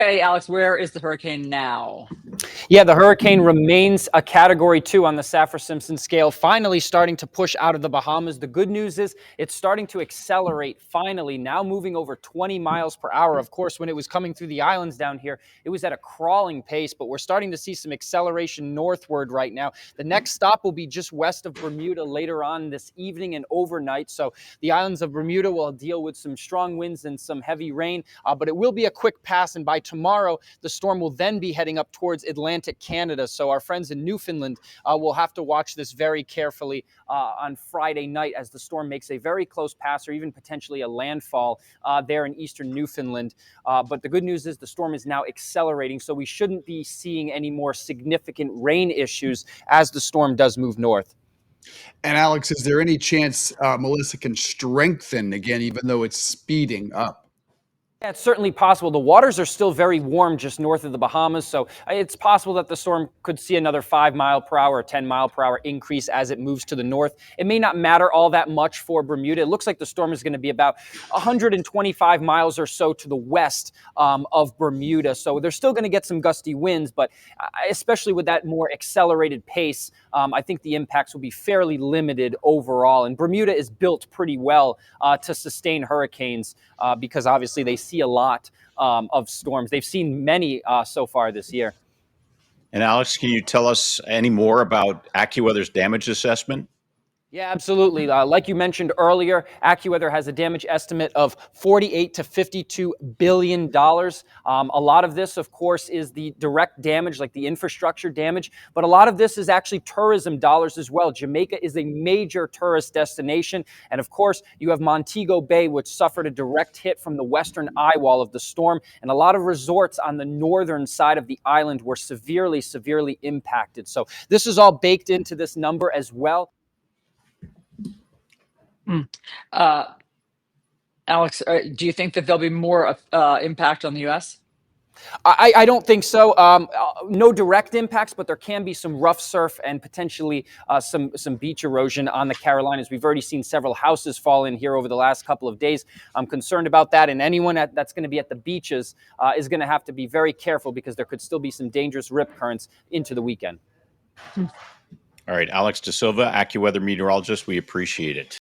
Hey, Alex, where is the hurricane now? Yeah, the hurricane remains a Category 2 on the Saffir-Simpson scale, finally starting to push out of the Bahamas. The good news is it's starting to accelerate, finally, now moving over 20 miles per hour. Of course, when it was coming through the islands down here, it was at a crawling pace, but we're starting to see some acceleration northward right now. The next stop will be just west of Bermuda later on this evening and overnight. So the islands of Bermuda will deal with some strong winds and some heavy rain, but it will be a quick pass, and by tomorrow, the storm will then be heading up towards Atlantic Canada. So our friends in Newfoundland will have to watch this very carefully on Friday night as the storm makes a very close pass or even potentially a landfall there in eastern Newfoundland. But the good news is the storm is now accelerating, so we shouldn't be seeing any more significant rain issues as the storm does move north. And Alex, is there any chance Melissa can strengthen again, even though it's speeding up? Yeah, it's certainly possible. The waters are still very warm just north of the Bahamas, so it's possible that the storm could see another 5-mile-per-hour or 10-mile-per-hour increase as it moves to the north. It may not matter all that much for Bermuda. It looks like the storm is going to be about 125 miles or so to the west of Bermuda, so they're still going to get some gusty winds, but especially with that more accelerated pace, I think the impacts will be fairly limited overall. And Bermuda is built pretty well to sustain hurricanes because obviously they see a lot of storms. They've seen many so far this year. And Alex, can you tell us any more about AccuWeather's damage assessment? Yeah, absolutely. Like you mentioned earlier, AccuWeather has a damage estimate of $48 to $52 billion. A lot of this, of course, is the direct damage, like the infrastructure damage, but a lot of this is actually tourism dollars as well. Jamaica is a major tourist destination, and of course, you have Montego Bay, which suffered a direct hit from the western eye wall of the storm, and a lot of resorts on the northern side of the island were severely, severely impacted. So this is all baked into this number as well. Alex, do you think that there'll be more impact on the U.S.? I don't think so. No direct impacts, but there can be some rough surf and potentially some beach erosion on the Carolinas. We've already seen several houses fall in here over the last couple of days. I'm concerned about that, and anyone that's going to be at the beaches is going to have to be very careful because there could still be some dangerous rip currents into the weekend. All right, Alex DaSilva, AccuWeather meteorologist, we appreciate it.